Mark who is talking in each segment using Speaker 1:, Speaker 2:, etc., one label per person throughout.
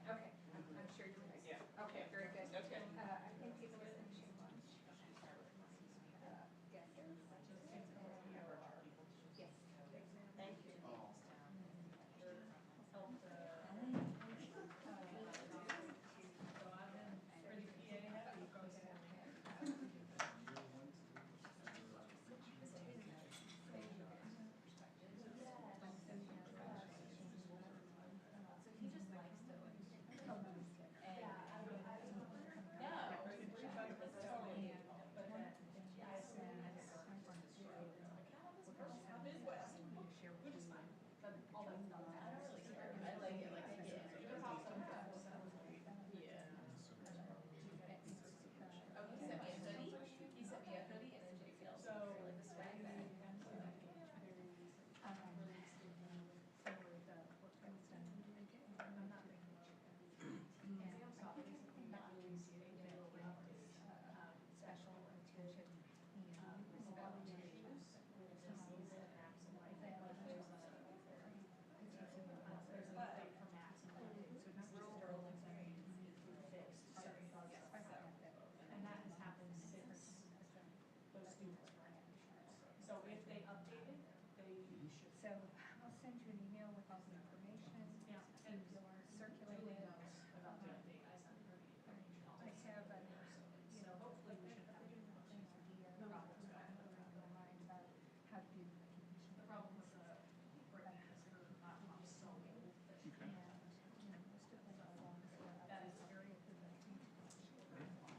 Speaker 1: Okay, I'm sure you're right. Yeah. Okay, very good. Okay. I think people are finishing lunch. Yes. Thank you. And that has happened since those students were in. So if they update it, they should.
Speaker 2: So I'll send you an email with all the information.
Speaker 1: Yeah, and
Speaker 2: You'll circulate
Speaker 1: Julie
Speaker 2: it.
Speaker 1: knows about the update. I sent her the information.
Speaker 2: I have a, you know,
Speaker 1: Hopefully we should have
Speaker 2: idea about how to do the recognition.
Speaker 1: the problem with the Brittany is her laptop's so old that she
Speaker 2: And, you know, most of them are long for
Speaker 1: that is
Speaker 2: area for the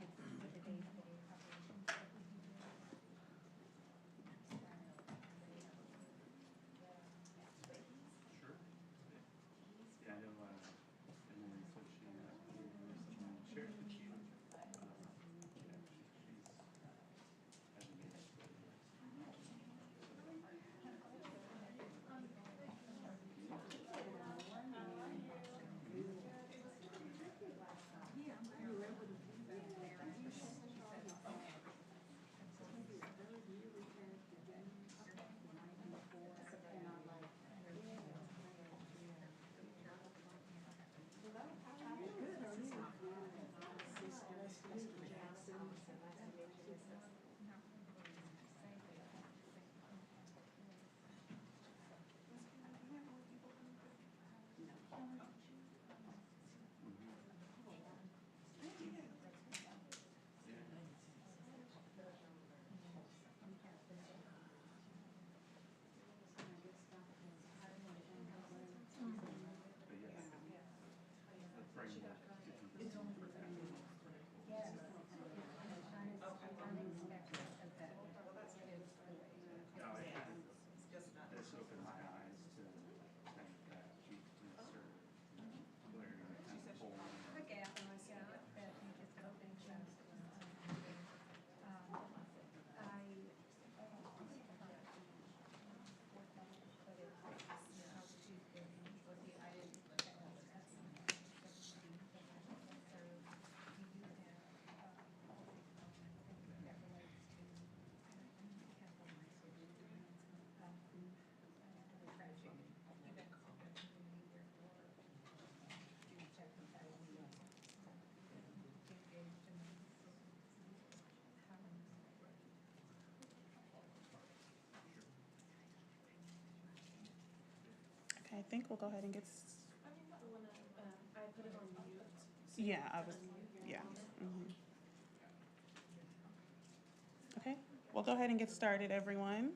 Speaker 2: with the day-to-day operations that we do.
Speaker 3: Sure. Yeah, I know, Emily said she shared with you. Yeah, she's hasn't made it. But yeah, the frame that
Speaker 2: It's only for that. Yes. Unexpected event.
Speaker 3: No, this opened my eyes to think that she insert glaring kind of hole.
Speaker 2: The gap in my stomach that you just opened just.
Speaker 4: Okay, I think we'll go ahead and get.
Speaker 1: I put it on mute.
Speaker 4: Yeah, I was. Yeah. Mhm. Okay, we'll go ahead and get started, everyone.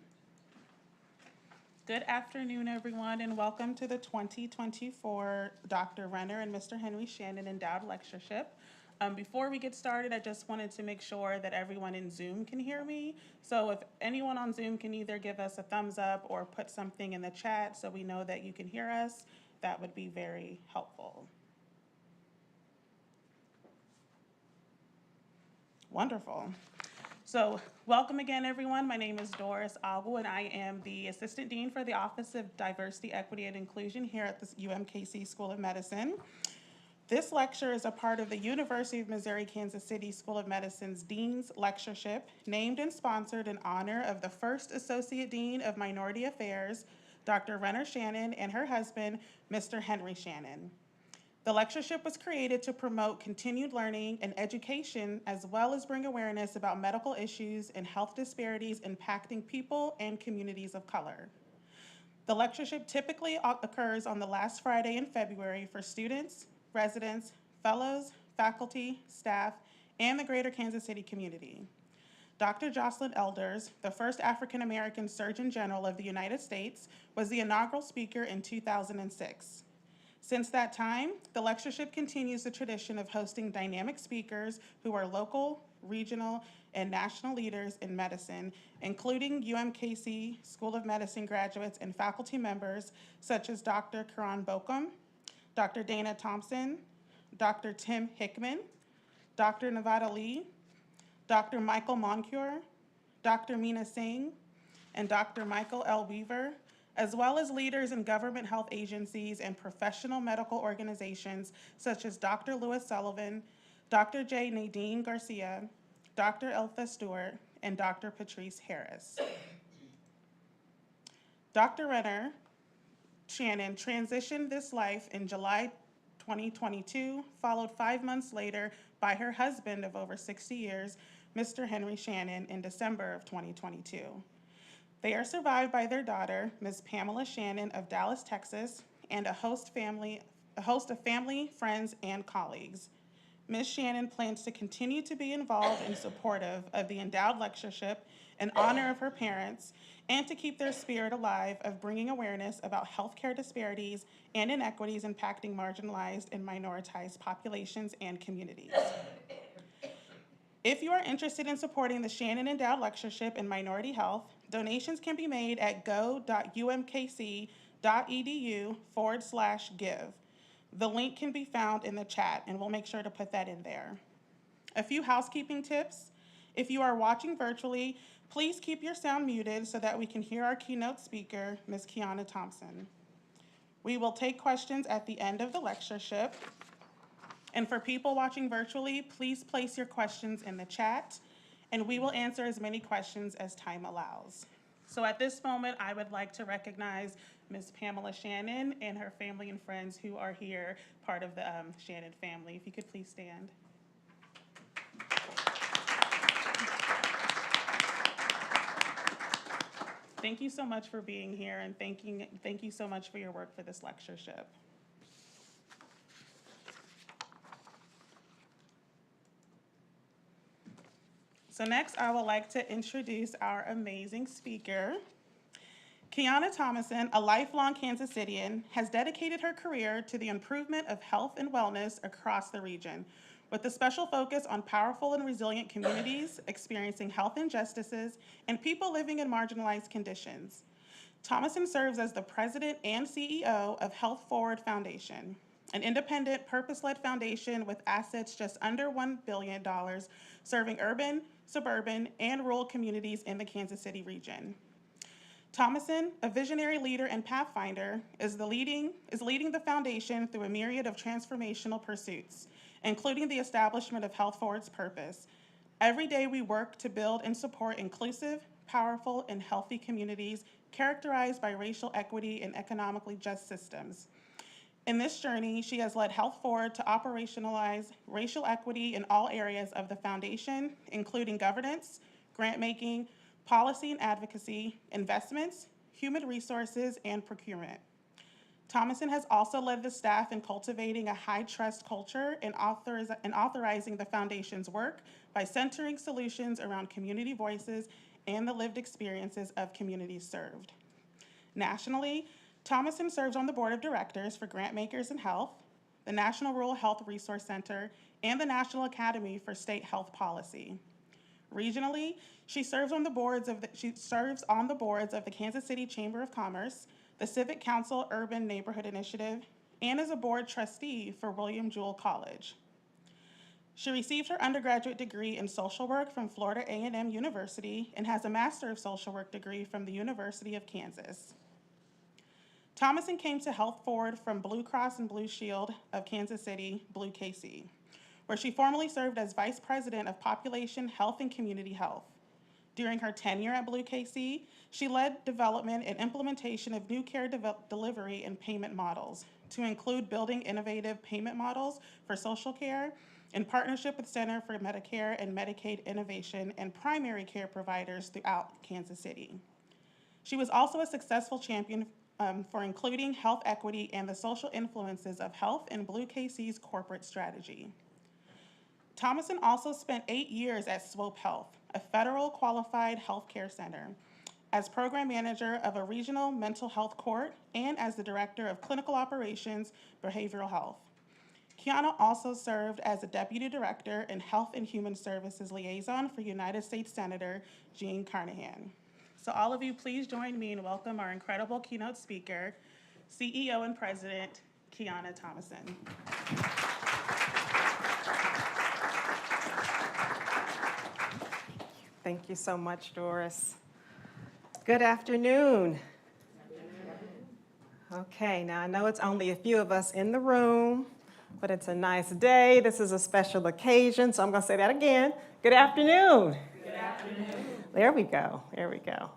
Speaker 4: Good afternoon, everyone, and welcome to the 2024 Dr. Reaner and Mr. Henry Shannon Endowed Lectureship. Before we get started, I just wanted to make sure that everyone in Zoom can hear me. So if anyone on Zoom can either give us a thumbs up or put something in the chat so we know that you can hear us, that would be very helpful. Wonderful. So welcome again, everyone. My name is Doris Agul, and I am the Assistant Dean for the Office of Diversity, Equity, and Inclusion here at the UMKC School of Medicine. This lecture is a part of the University of Missouri-Kansas City School of Medicine's Dean's Lectureship, named and sponsored in honor of the first Associate Dean of Minority Affairs, Dr. Reaner Shannon, and her husband, Mr. Henry Shannon. The lectureship was created to promote continued learning and education, as well as bring awareness about medical issues and health disparities impacting people and communities of color. The lectureship typically occurs on the last Friday in February for students, residents, fellows, faculty, staff, and the greater Kansas City community. Dr. Jocelyn Elders, the first African-American Surgeon General of the United States, was the inaugural speaker in 2006. Since that time, the lectureship continues the tradition of hosting dynamic speakers who are local, regional, and national leaders in medicine, including UMKC School of Medicine graduates and faculty members such as Dr. Karan Bokum, Dr. Qiana Thomason, Dr. Tim Hickman, Dr. Nevada Lee, Dr. Michael Moncure, Dr. Meena Singh, and Dr. Michael L. Weaver, as well as leaders in government health agencies and professional medical organizations such as Dr. Louis Sullivan, Dr. J. Nadine Garcia, Dr. Elfa Stewart, and Dr. Patrice Harris. Dr. Reaner Shannon transitioned this life in July 2022, followed 5 months later by her husband of over 60 years, Mr. Henry Shannon, in December of 2022. They are survived by their daughter, Ms. Pamela Shannon of Dallas, Texas, and a host of family, friends, and colleagues. Ms. Shannon plans to continue to be involved and supportive of the endowed lectureship in honor of her parents, and to keep their spirit alive of bringing awareness about healthcare disparities and inequities impacting marginalized and minoritized populations and communities. If you are interested in supporting the Shannon Endowed Lectureship in Minority Health, donations can be made at go.umkc.edu/give. The link can be found in the chat, and we'll make sure to put that in there. A few housekeeping tips. If you are watching virtually, please keep your sound muted so that we can hear our keynote speaker, Ms. Qiana Thomason. We will take questions at the end of the lectureship. And for people watching virtually, please place your questions in the chat, and we will answer as many questions as time allows. So at this moment, I would like to recognize Ms. Pamela Shannon and her family and friends who are here, part of the Shannon family. If you could please stand. Thank you so much for being here, and thank you so much for your work for this lectureship. So next, I would like to introduce our amazing speaker. Qiana Thomason, a lifelong Kansas Citian, has dedicated her career to the improvement of health and wellness across the region, with a special focus on powerful and resilient communities experiencing health injustices and people living in marginalized conditions. Thomason serves as the president and CEO of Health Forward Foundation, an independent, purpose-led foundation with assets just under $1 billion, serving urban, suburban, and rural communities in the Kansas City region. Thomason, a visionary leader and pathfinder, is leading the foundation through a myriad of transformational pursuits, including the establishment of Health Forward's purpose. Every day we work to build and support inclusive, powerful, and healthy communities characterized by racial equity and economically just systems. In this journey, she has led Health Forward to operationalize racial equity in all areas of the foundation, including governance, grant making, policy and advocacy, investments, human resources, and procurement. Thomason has also led the staff in cultivating a high-trust culture and authorizing the foundation's work by centering solutions around community voices and the lived experiences of communities served. Nationally, Thomason serves on the board of directors for Grantmakers in Health, the National Rural Health Resource Center, and the National Academy for State Health Policy. Regionally, she serves on the boards of the Kansas City Chamber of Commerce, the Civic Council Urban Neighborhood Initiative, and is a board trustee for William Jewell College. She received her undergraduate degree in social work from Florida A&M University and has a Master of Social Work degree from the University of Kansas. Thomason came to Health Forward from Blue Cross and Blue Shield of Kansas City, Blue KC, where she formerly served as Vice President of Population Health and Community Health. During her tenure at Blue KC, she led development and implementation of new care delivery and payment models, to include building innovative payment models for social care in partnership with Center for Medicare and Medicaid Innovation and primary care providers throughout Kansas City. She was also a successful champion for including health equity and the social influences of health in Blue KC's corporate strategy. Thomason also spent 8 years at Swope Health, a federal qualified healthcare center, as program manager of a regional mental health court and as the director of clinical operations, behavioral health. Qiana also served as a deputy director and health and human services liaison for United States Senator Jean Carnahan. So all of you, please join me and welcome our incredible keynote speaker, CEO and President, Qiana Thomason.
Speaker 5: Thank you so much, Doris. Good afternoon. Okay, now I know it's only a few of us in the room, but it's a nice day. This is a special occasion, so I'm going to say that again. Good afternoon.
Speaker 1: Good afternoon.
Speaker 5: There we go. There we go.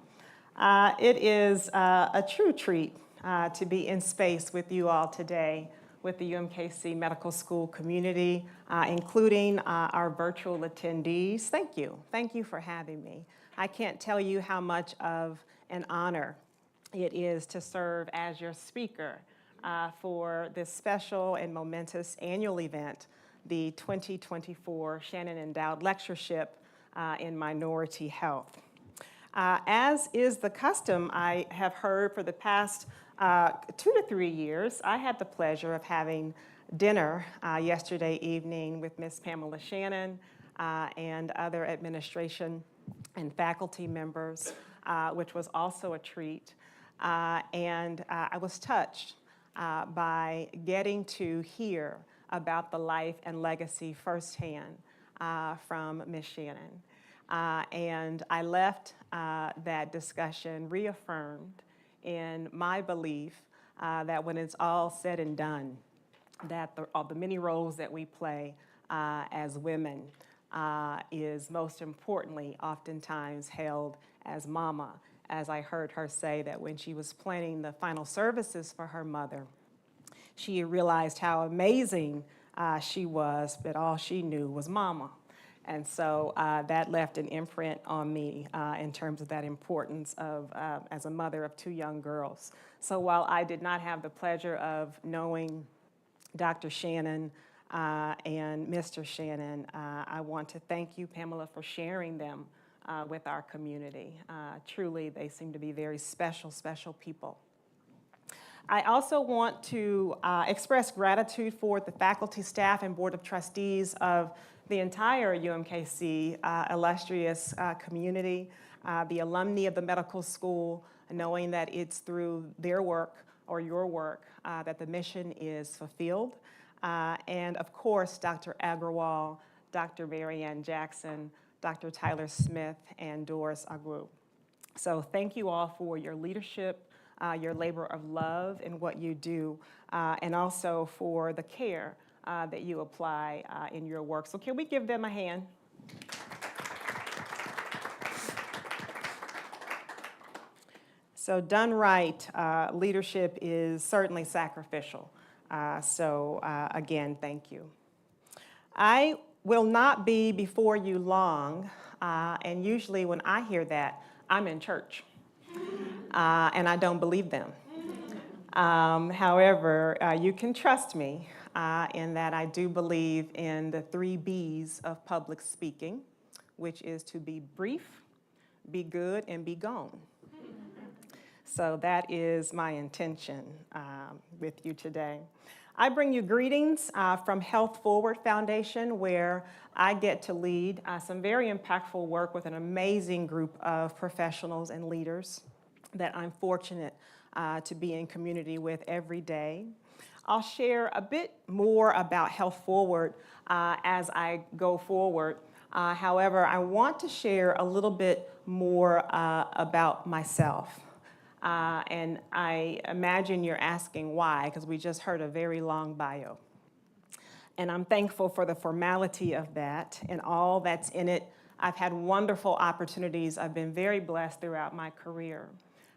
Speaker 5: It is a true treat to be in space with you all today, with the UMKC Medical School community, including our virtual attendees. Thank you. Thank you for having me. I can't tell you how much of an honor it is to serve as your speaker for this special and momentous annual event, the 2024 Shannon Endowed Lectureship in Minority Health. As is the custom, I have heard for the past 2 to 3 years, I had the pleasure of having dinner yesterday evening with Ms. Pamela Shannon and other administration and faculty members, which was also a treat. And I was touched by getting to hear about the life and legacy firsthand from Ms. Shannon. And I left that discussion reaffirmed in my belief that when it's all said and done, that the many roles that we play as women is most importantly oftentimes held as mama, as I heard her say that when she was planning the final services for her mother, she realized how amazing she was, but all she knew was mama. And so that left an imprint on me in terms of that importance of as a mother of 2 young girls. So while I did not have the pleasure of knowing Dr. Shannon and Mr. Shannon, I want to thank you, Pamela, for sharing them with our community. Truly, they seem to be very special, special people. I also want to express gratitude for the faculty, staff, and Board of Trustees of the entire UMKC illustrious community, the alumni of the medical school, knowing that it's through their work or your work that the mission is fulfilled. And of course, Dr. Agrawal, Dr. Marianne Jackson, Dr. Tyler Smith, and Doris Agwu. So thank you all for your leadership, your labor of love in what you do, and also for the care that you apply in your work. So can we give them a hand? So done right, leadership is certainly sacrificial. So again, thank you. I will not be before you long, and usually when I hear that, I'm in church, and I don't believe them. However, you can trust me in that I do believe in the 3 B's of public speaking, which is to be brief, be good, and be gone. So that is my intention with you today. I bring you greetings from Health Forward Foundation, where I get to lead some very impactful work with an amazing group of professionals and leaders that I'm fortunate to be in community with every day. I'll share a bit more about Health Forward as I go forward. However, I want to share a little bit more about myself. And I imagine you're asking why, because we just heard a very long bio. And I'm thankful for the formality of that and all that's in it. I've had wonderful opportunities. I've been very blessed throughout my career.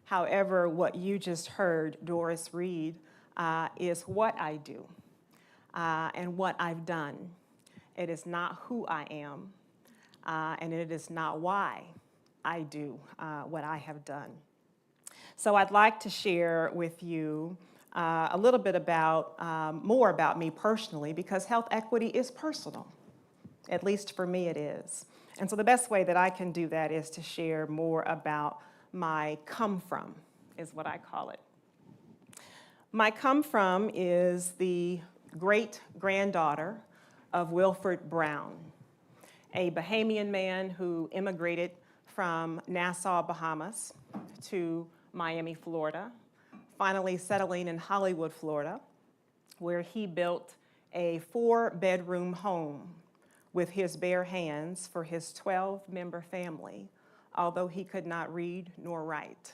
Speaker 5: However, what you just heard Doris read is what I do and what I've done. It is not who I am, and it is not why I do what I have done. So I'd like to share with you a little bit about, more about me personally, because health equity is personal. At least for me it is. And so the best way that I can do that is to share more about my come from, is what I call it. My come from is the great granddaughter of Wilford Brown, a Bahamian man who immigrated from Nassau, Bahamas to Miami, Florida, finally settling in Hollywood, Florida, where he built a 4-bedroom home with his bare hands for his 12-member family, although he could not read nor write.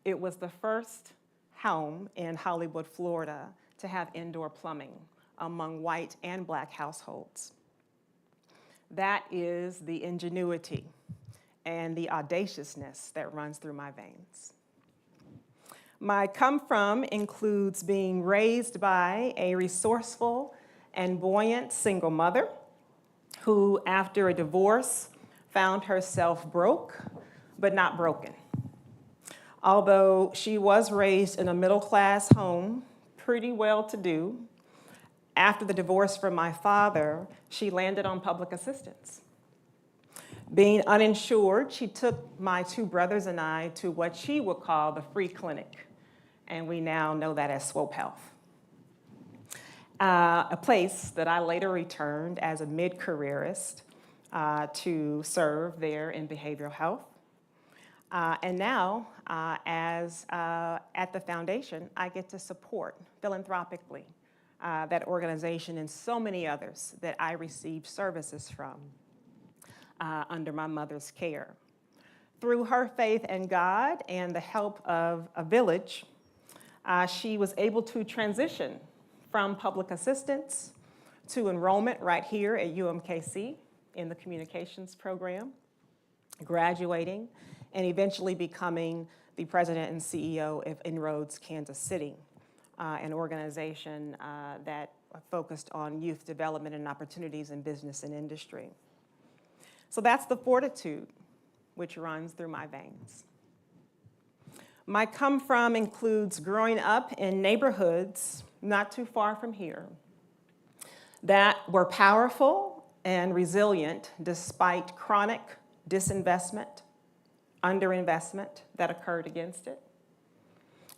Speaker 5: It was the first home in Hollywood, Florida, to have indoor plumbing among white and black households. That is the ingenuity and the audaciousness that runs through my veins. My come from includes being raised by a resourceful and buoyant single mother who, after a divorce, found herself broke, but not broken. Although she was raised in a middle-class home, pretty well-to-do, after the divorce from my father, she landed on public assistance. Being uninsured, she took my 2 brothers and I to what she would call the free clinic, and we now know that as Swope Health. A place that I later returned as a mid-careerist to serve there in behavioral health. And now, at the foundation, I get to support philanthropically that organization and so many others that I received services from under my mother's care. Through her faith in God and the help of a village, she was able to transition from public assistance to enrollment right here at UMKC in the communications program, graduating, and eventually becoming the president and CEO of Inroads Kansas City, an organization that focused on youth development and opportunities in business and industry. So that's the fortitude which runs through my veins. My come from includes growing up in neighborhoods not too far from here that were powerful and resilient despite chronic disinvestment, underinvestment that occurred against it.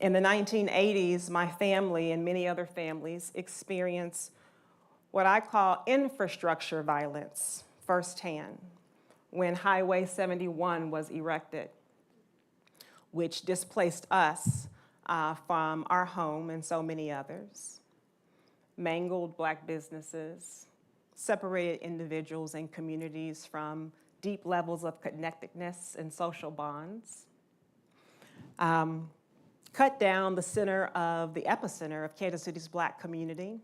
Speaker 5: In the 1980s, my family and many other families experienced what I call infrastructure violence firsthand when Highway 71 was erected, which displaced us from our home and so many others, mangled black businesses, separated individuals and communities from deep levels of connectedness and social bonds, cut down the epicenter of Kansas City's black community,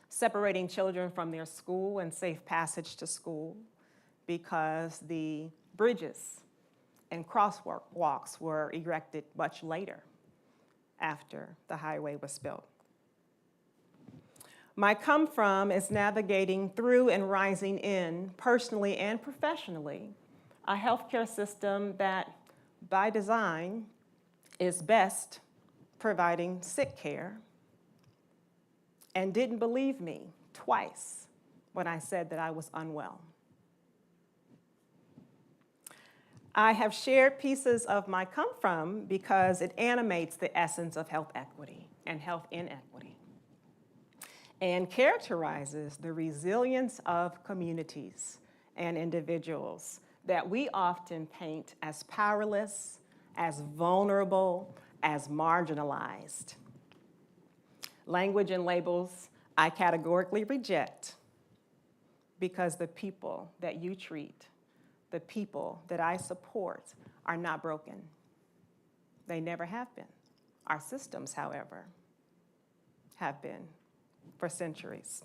Speaker 5: separating children from their school and safe passage to school because the bridges and crosswalks were erected much later after the highway was built. My come from is navigating through and rising in, personally and professionally, a healthcare system that, by design, is best providing sick care and didn't believe me twice when I said that I was unwell. I have shared pieces of my come from because it animates the essence of health equity and health inequity and characterizes the resilience of communities and individuals that we often paint as powerless, as vulnerable, as marginalized. Language and labels I categorically reject because the people that you treat, the people that I support, are not broken. They never have been. Our systems, however, have been for centuries.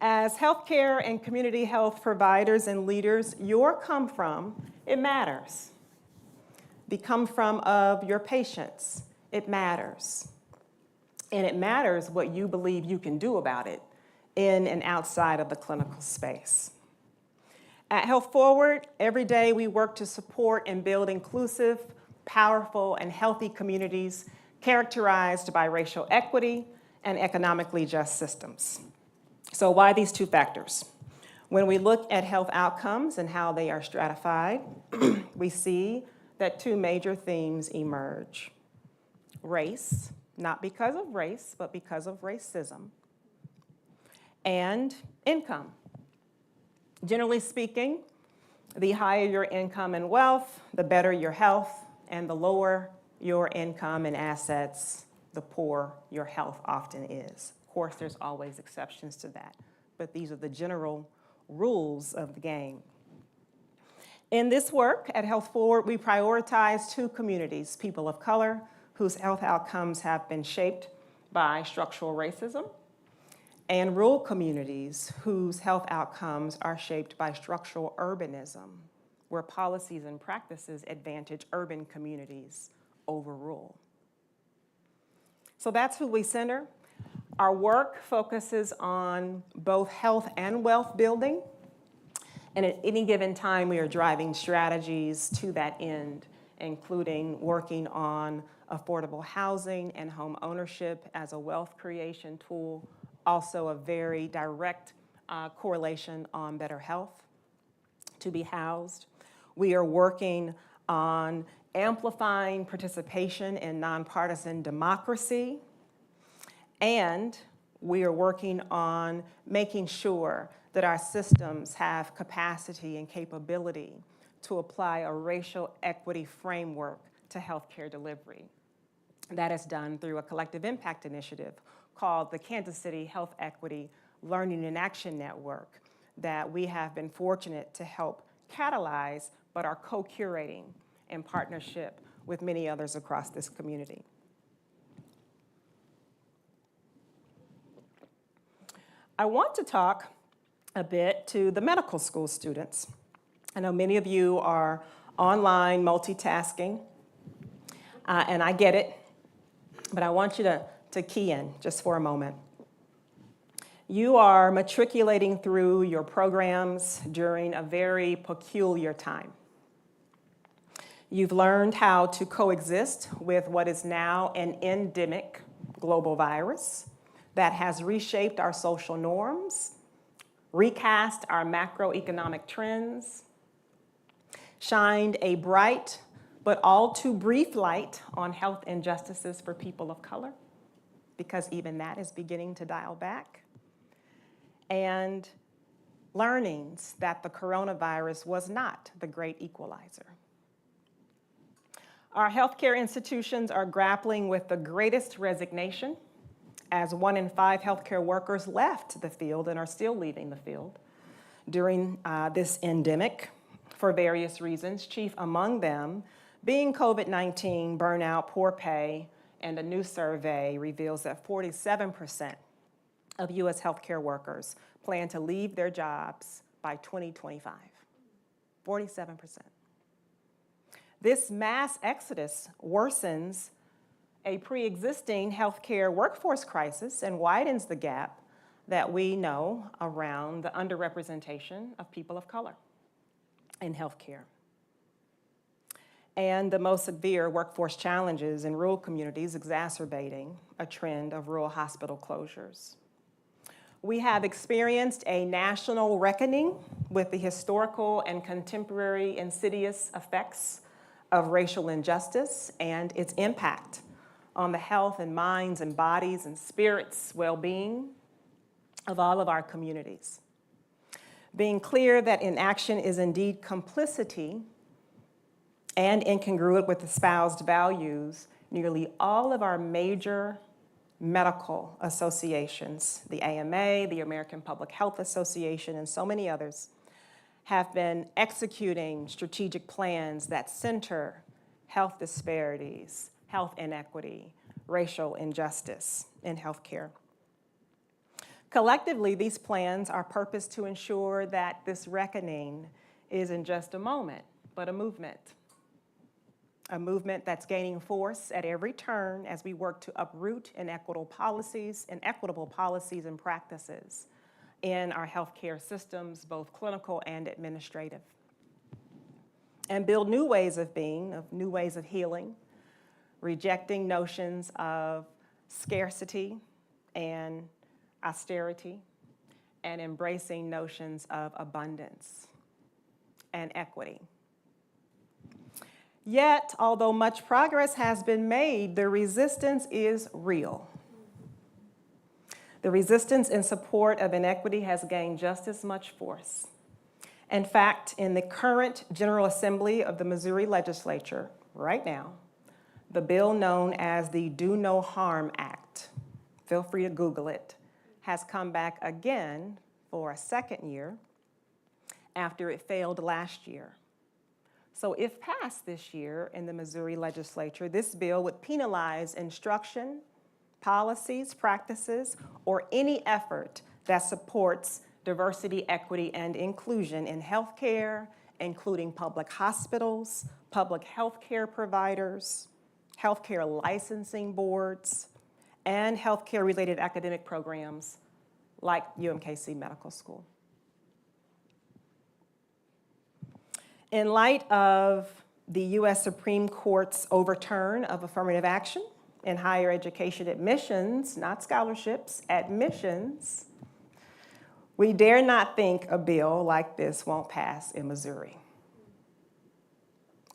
Speaker 5: As healthcare and community health providers and leaders, your come from, it matters. The come from of your patients, it matters. And it matters what you believe you can do about it in and outside of the clinical space. At Health Forward, every day we work to support and build inclusive, powerful, and healthy communities characterized by racial equity and economically just systems. So why these two factors? When we look at health outcomes and how they are stratified, we see that two major themes emerge. Race, not because of race, but because of racism, and income. Generally speaking, the higher your income and wealth, the better your health, and the lower your income and assets, the poorer your health often is. Of course, there's always exceptions to that, but these are the general rules of the game. In this work at Health Forward, we prioritize two communities, people of color, whose health outcomes have been shaped by structural racism, and rural communities whose health outcomes are shaped by structural urbanism, where policies and practices advantage urban communities over rural. So that's who we center. Our work focuses on both health and wealth building, and at any given time we are driving strategies to that end, including working on affordable housing and home ownership as a wealth creation tool, also a very direct correlation on better health to be housed. We are working on amplifying participation in nonpartisan democracy, and we are working on making sure that our systems have capacity and capability to apply a racial equity framework to healthcare delivery. That is done through a collective impact initiative called the Kansas City Health Equity Learning and Action Network that we have been fortunate to help catalyze, but are co-curating in partnership with many others across this community. I want to talk a bit to the medical school students. I know many of you are online multitasking, and I get it, but I want you to key in just for a moment. You are matriculating through your programs during a very peculiar time. You've learned how to coexist with what is now an endemic global virus that has reshaped our social norms, recast our macroeconomic trends, shined a bright but all too brief light on health injustices for people of color, because even that is beginning to dial back, and learnings that the coronavirus was not the great equalizer. Our healthcare institutions are grappling with the greatest resignation, as 1 in 5 healthcare workers left the field and are still leaving the field during this endemic for various reasons, chief among them being COVID-19, burnout, poor pay, and a new survey reveals that 47% of U.S. healthcare workers plan to leave their jobs by 2025. 47%. This mass exodus worsens a pre-existing healthcare workforce crisis and widens the gap that we know around the underrepresentation of people of color in healthcare, and the most severe workforce challenges in rural communities exacerbating a trend of rural hospital closures. We have experienced a national reckoning with the historical and contemporary insidious effects of racial injustice and its impact on the health and minds and bodies and spirits well-being of all of our communities. Being clear that inaction is indeed complicity and incongruent with espoused values, nearly all of our major medical associations, the AMA, the American Public Health Association, and so many others, have been executing strategic plans that center health disparities, health inequity, racial injustice in healthcare. Collectively, these plans are purposed to ensure that this reckoning isn't just a moment, but a movement that's gaining force at every turn as we work to uproot inequitable policies and practices in our healthcare systems, both clinical and administrative, and build new ways of being, new ways of healing, rejecting notions of scarcity and austerity, and embracing notions of abundance and equity. Yet, although much progress has been made, the resistance is real. The resistance in support of inequity has gained just as much force. In fact, in the current General Assembly of the Missouri Legislature, right now, the bill known as the Do No Harm Act, feel free to Google it, has come back again for a second year after it failed last year. So if passed this year in the Missouri Legislature, this bill would penalize instruction, policies, practices, or any effort that supports diversity, equity, and inclusion in healthcare, including public hospitals, public healthcare providers, healthcare licensing boards, and healthcare-related academic programs like UMKC Medical School. In light of the U.S. Supreme Court's overturn of affirmative action in higher education admissions, not scholarships, admissions, we dare not think a bill like this won't pass in Missouri.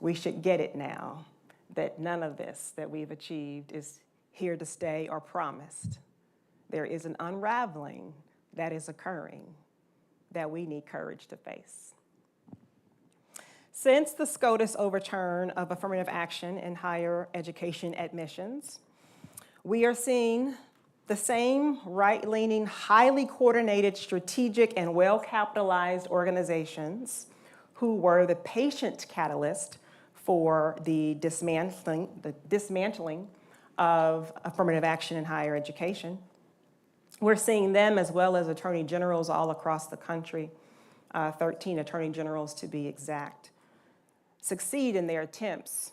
Speaker 5: We should get it now that none of this that we've achieved is here to stay or promised. There is an unraveling that is occurring that we need courage to face. Since the SCOTUS overturn of affirmative action in higher education admissions, we are seeing the same right-leaning, highly coordinated, strategic, and well-capitalized organizations who were the patient catalyst for the dismantling of affirmative action in higher education. We're seeing them, as well as attorney generals all across the country, 13 attorney generals to be exact, succeed in their attempts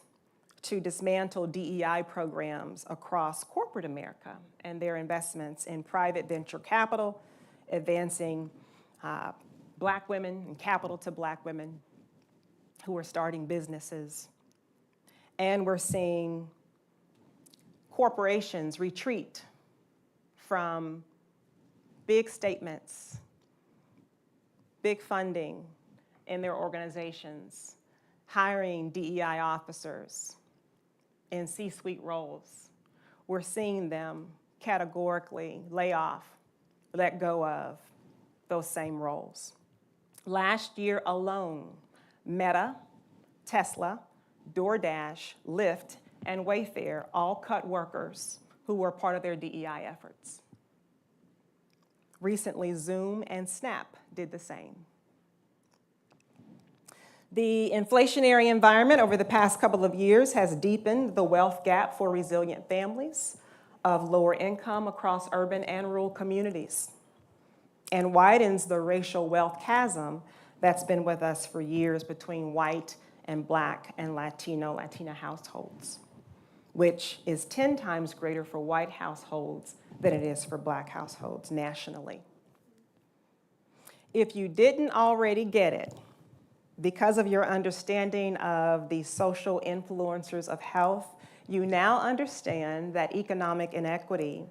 Speaker 5: to dismantle DEI programs across corporate America and their investments in private venture capital, advancing Black women and capital to Black women who are starting businesses. And we're seeing corporations retreat from big statements, big funding in their organizations, hiring DEI officers in C-suite roles. We're seeing them categorically lay off, let go of those same roles. Last year alone, Meta, Tesla, DoorDash, Lyft, and Wayfair all cut workers who were part of their DEI efforts. Recently, Zoom and Snap did the same. The inflationary environment over the past couple of years has deepened the wealth gap for resilient families of lower income across urban and rural communities, and widens the racial wealth chasm that's been with us for years between white and Black and Latina households, which is 10 times greater for white households than it is for Black households nationally. If you didn't already get it, because of your understanding of the social influencers of health, you now understand that economic inequity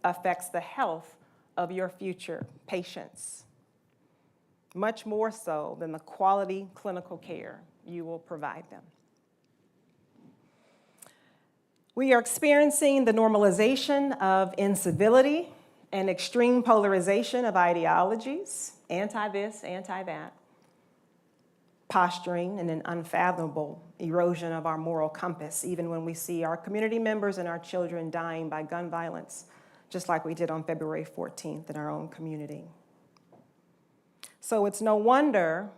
Speaker 5: affects the health of your future patients, much more so than the quality clinical care you will provide them. We are experiencing the normalization of incivility and extreme polarization of ideologies, anti-this, anti-that, posturing and an unfathomable erosion of our moral compass, even when we see our community members and our children dying by gun violence, just like we did on February 14th in our own community. So it's no wonder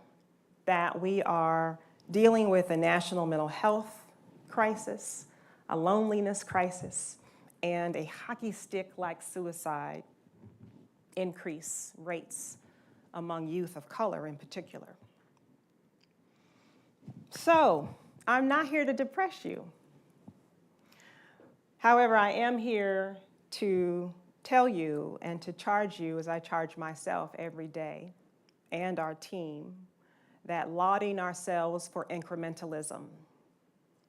Speaker 5: that we are dealing with a national mental health crisis, a loneliness crisis, and a hockey stick-like suicide increase rates among youth of color in particular. So, I'm not here to depress you. However, I am here to tell you and to charge you, as I charge myself every day and our team, that lauding ourselves for incrementalism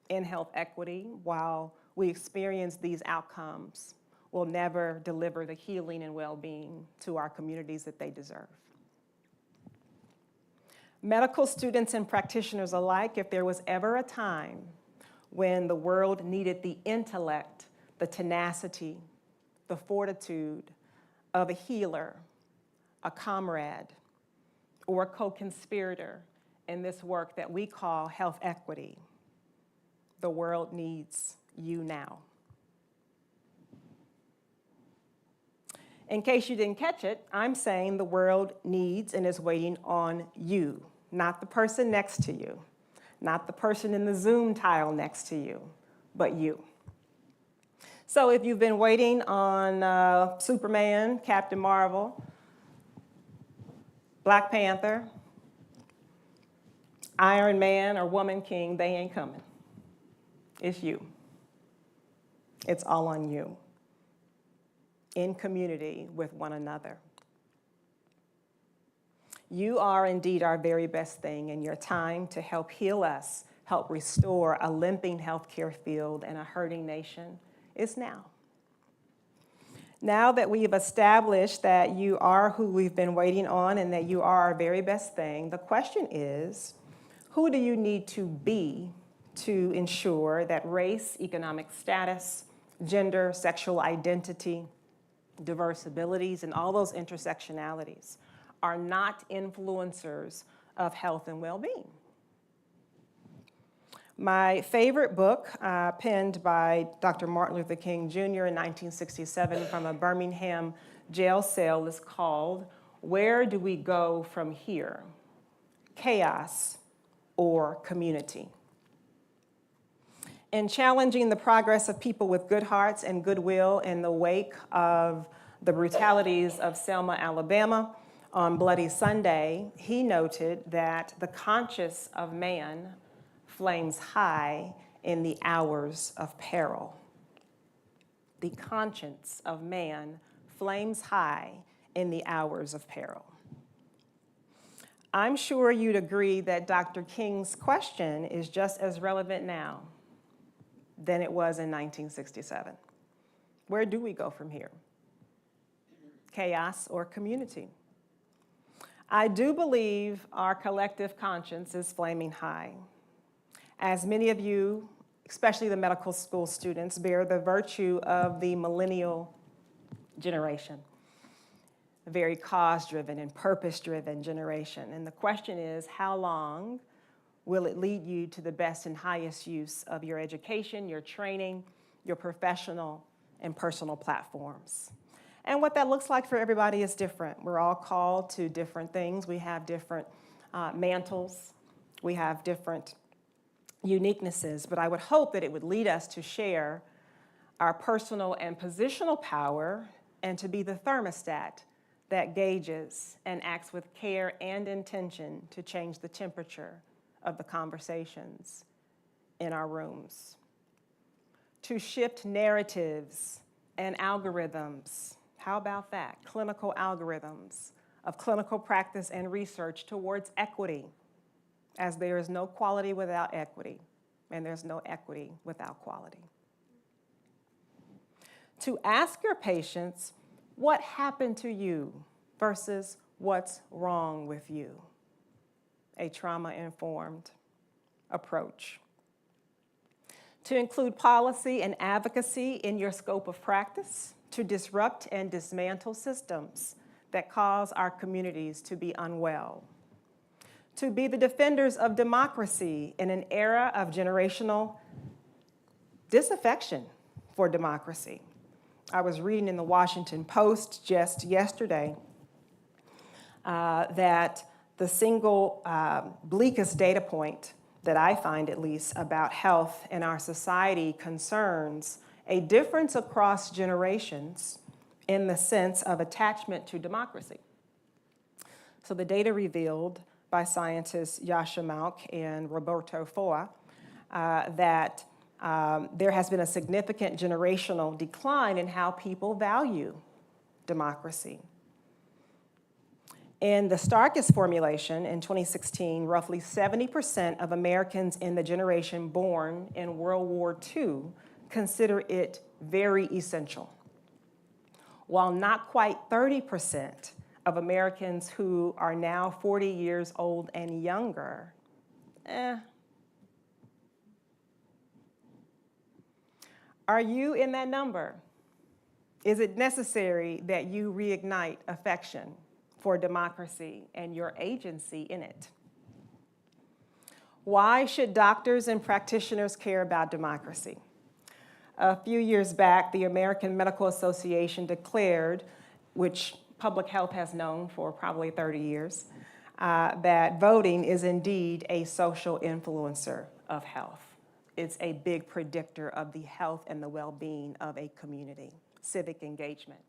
Speaker 5: in health equity while we experience these outcomes will never deliver the healing and well-being to our communities that they deserve. Medical students and practitioners alike, if there was ever a time when the world needed the intellect, the tenacity, the fortitude of a healer, a comrade, or a co-conspirator in this work that we call health equity, the world needs you now. In case you didn't catch it, I'm saying the world needs and is waiting on you, not the person next to you, not the person in the Zoom tile next to you, but you. So if you've been waiting on Superman, Captain Marvel, Black Panther, Iron Man, or Woman King, they ain't coming. It's you. It's all on you, in community with one another. You are indeed our very best thing, and your time to help heal us, help restore a limping healthcare field and a hurting nation is now. Now that we've established that you are who we've been waiting on and that you are our very best thing, the question is, who do you need to be to ensure that race, economic status, gender, sexual identity, diverse abilities, and all those intersectionalities are not influencers of health and well-being? My favorite book, penned by Dr. Martin Luther King Jr. in 1967 from a Birmingham jail cell, is called Where Do We Go From Here? Chaos or Community? In challenging the progress of people with good hearts and goodwill in the wake of the brutalities of Selma, Alabama on Bloody Sunday, he noted that the conscience of man flames high in the hours of peril. The conscience of man flames high in the hours of peril. I'm sure you'd agree that Dr. King's question is just as relevant now than it was in 1967. Where do we go from here? Chaos or community? I do believe our collective conscience is flaming high. As many of you, especially the medical school students, bear the virtue of the millennial generation, a very cause-driven and purpose-driven generation. And the question is, how long will it lead you to the best and highest use of your education, your training, your professional and personal platforms? And what that looks like for everybody is different. We're all called to different things. We have different mantles. We have different uniquenesses, but I would hope that it would lead us to share our personal and positional power and to be the thermostat that gauges and acts with care and intention to change the temperature of the conversations in our rooms. To shift narratives and algorithms, how about that? Clinical algorithms of clinical practice and research towards equity, as there is no quality without equity, and there's no equity without quality. To ask your patients, what happened to you versus what's wrong with you? A trauma-informed approach. To include policy and advocacy in your scope of practice, to disrupt and dismantle systems that cause our communities to be unwell. To be the defenders of democracy in an era of generational disaffection for democracy. I was reading in the Washington Post just yesterday that the single bleakest data point that I find at least about health in our society concerns a difference across generations in the sense of attachment to democracy. So the data revealed by scientists Yasha Malk and Roberto Foa that there has been a significant generational decline in how people value democracy. In the starkest formulation in 2016, roughly 70% of Americans in the generation born in World War II consider it very essential, while not quite 30% of Americans who are now 40 years old and younger, Are you in that number? Is it necessary that you reignite affection for democracy and your agency in it? Why should doctors and practitioners care about democracy? A few years back, the American Medical Association declared, which public health has known for probably 30 years, that voting is indeed a social influencer of health. It's a big predictor of the health and the well-being of a community, civic engagement.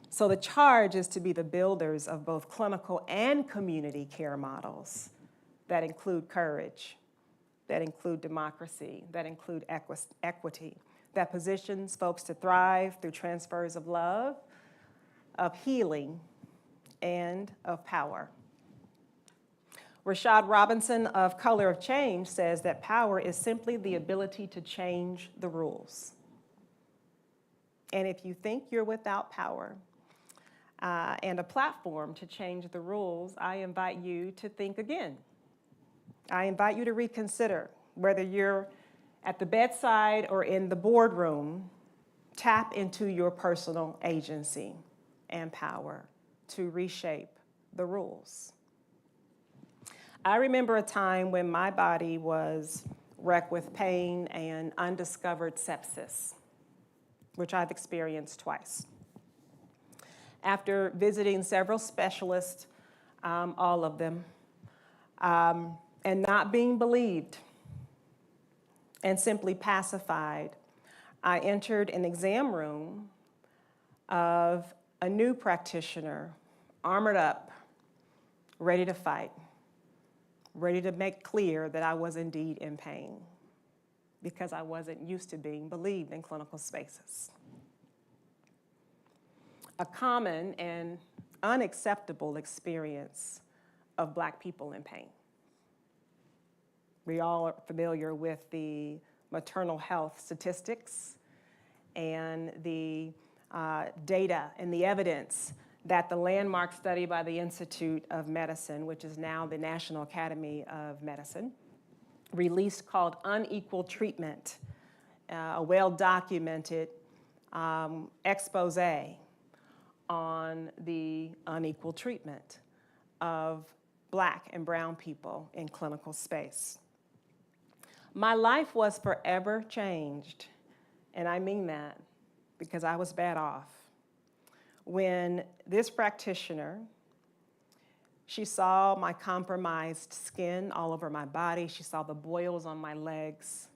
Speaker 5: So the charge is to be the builders of both clinical and community care models that include courage, that include democracy, that include equity, that positions folks to thrive through transfers of love, of healing, and of power. Rashad Robinson of Color of Change says that power is simply the ability to change the rules. And if you think you're without power and a platform to change the rules, I invite you to think again. I invite you to reconsider whether you're at the bedside or in the boardroom. Tap into your personal agency and power to reshape the rules. I remember a time when my body was wrecked with pain and undiscovered sepsis, which I've experienced twice. After visiting several specialists, all of them, and not being believed and simply pacified, I entered an exam room of a new practitioner, armored up, ready to fight, ready to make clear that I was indeed in pain because I wasn't used to being believed in clinical spaces. A common and unacceptable experience of Black people in pain. We all are familiar with the maternal health statistics and the data and the evidence that the landmark study by the Institute of Medicine, which is now the National Academy of Medicine, released called Unequal Treatment, a well-documented expose on the unequal treatment of Black and brown people in clinical space. My life was forever changed, and I mean that because I was bad off, when this practitioner, she saw my compromised skin all over my body. She saw the boils on my legs.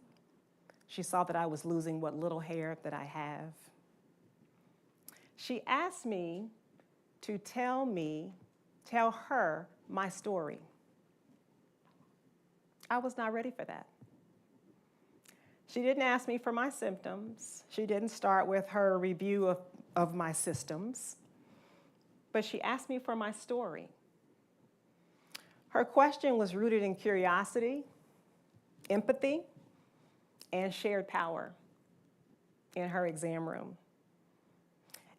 Speaker 5: She saw that I was losing what little hair that I have. She asked me to tell her my story. I was not ready for that. She didn't ask me for my symptoms. She didn't start with her review of my systems, but she asked me for my story. Her question was rooted in curiosity, empathy, and shared power in her exam room.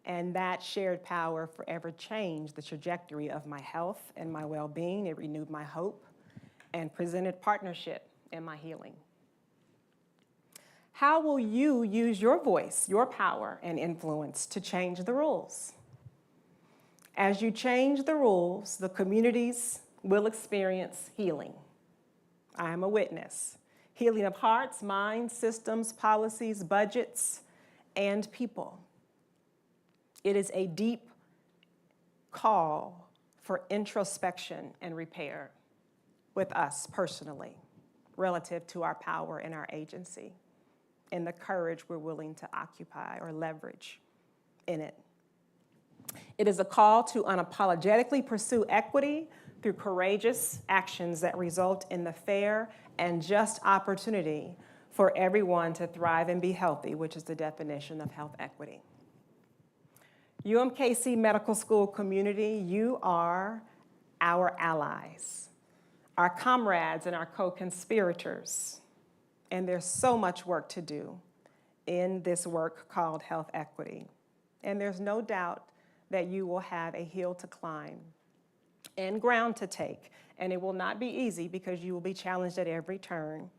Speaker 5: And that shared power forever changed the trajectory of my health and my well-being. It renewed my hope and presented partnership in my healing. How will you use your voice, your power, and influence to change the rules? As you change the rules, the communities will experience healing. I am a witness. Healing of hearts, minds, systems, policies, budgets, and people. It is a deep call for introspection and repair. with us personally relative to our power and our agency and the courage we're willing to occupy or leverage in it. It is a call to unapologetically pursue equity through courageous actions that result in the fair and just opportunity for everyone to thrive and be healthy, which is the definition of health equity. UMKC Medical School community, you are our allies, our comrades and our co-conspirators. And there's so much work to do in this work called health equity. And there's no doubt that you will have a hill to climb and ground to take. And it will not be easy because you will be challenged at every turn.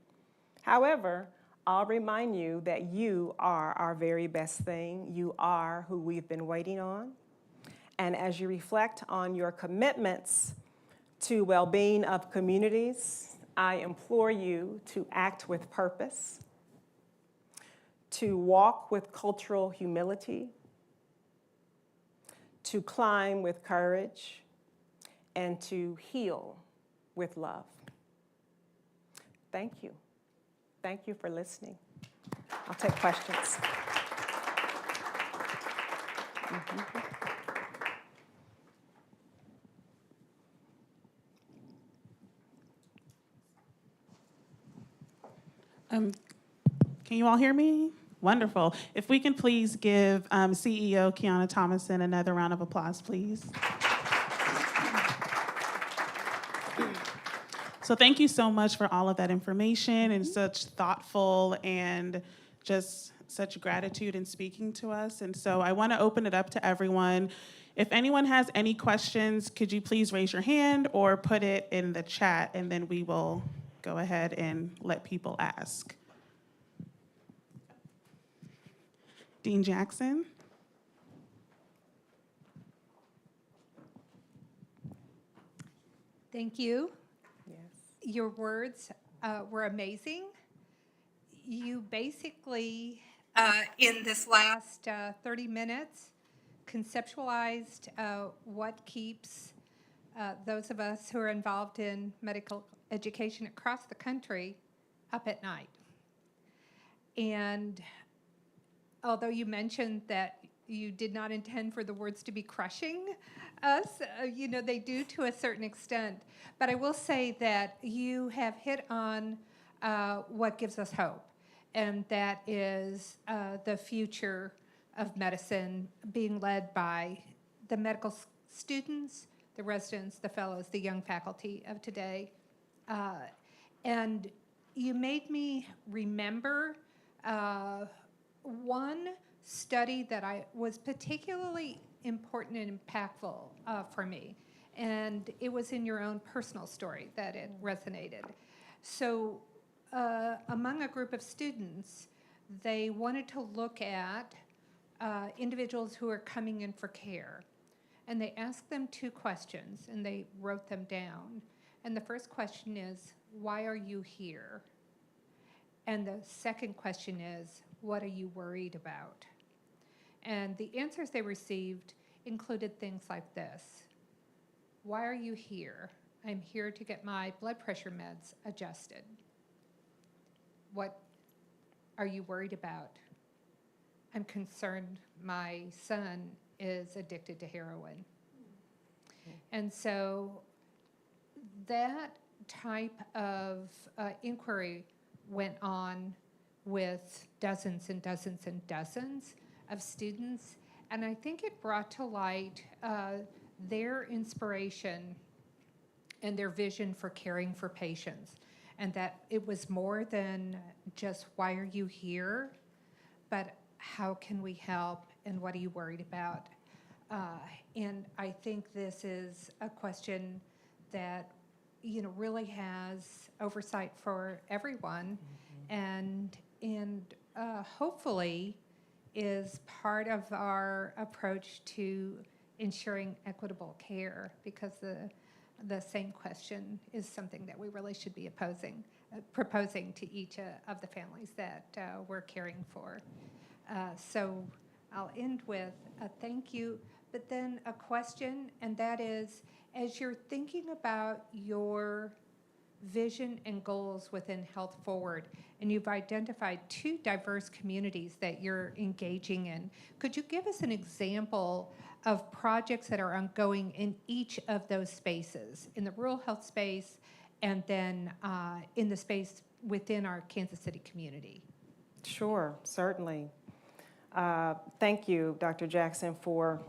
Speaker 5: However, I'll remind you that you are our very best thing. You are who we've been waiting on. And as you reflect on your commitments to well-being of communities, I implore you to act with purpose, to walk with cultural humility, to climb with courage, and to heal with love. Thank you. Thank you for listening. I'll take questions.
Speaker 4: Can you all hear me? Wonderful. If we can please give CEO Qiana Thomason another round of applause, please. So thank you so much for all of that information and such thoughtful and just such gratitude in speaking to us. And so I want to open it up to everyone. If anyone has any questions, could you please raise your hand or put it in the chat, and then we will go ahead and let people ask. Dean Jackson.
Speaker 2: Thank you.
Speaker 5: Yes.
Speaker 2: Your words were amazing. You basically, in this last 30 minutes, conceptualized what keeps those of us who are involved in medical education across the country up at night. And although you mentioned that you did not intend for the words to be crushing us, you know, they do to a certain extent. But I will say that you have hit on what gives us hope, and that is the future of medicine being led by the medical students, the residents, the fellows, the young faculty of today. And you made me remember one study that was particularly important and impactful for me. And it was in your own personal story that it resonated. So among a group of students, they wanted to look at individuals who are coming in for care. And they asked them 2 questions, and they wrote them down. And the first question is, why are you here? And the second question is, what are you worried about? And the answers they received included things like this. Why are you here? I'm here to get my blood pressure meds adjusted. What are you worried about? I'm concerned my son is addicted to heroin. And so that type of inquiry went on with dozens and dozens and dozens of students. And I think it brought to light their inspiration and their vision for caring for patients. And that it was more than just, why are you here? But how can we help, and what are you worried about? And I think this is a question that, you know, really has oversight for everyone, and hopefully is part of our approach to ensuring equitable care, because the same question is something that we really should be proposing to each of the families that we're caring for. So I'll end with a thank you, but then a question, and that is, as you're thinking about your vision and goals within Health Forward, and you've identified 2 diverse communities that you're engaging in. Could you give us an example of projects that are ongoing in each of those spaces, in the rural health space and then in the space within our Kansas City community?
Speaker 5: Sure, certainly. Thank you, Dr. Jackson, for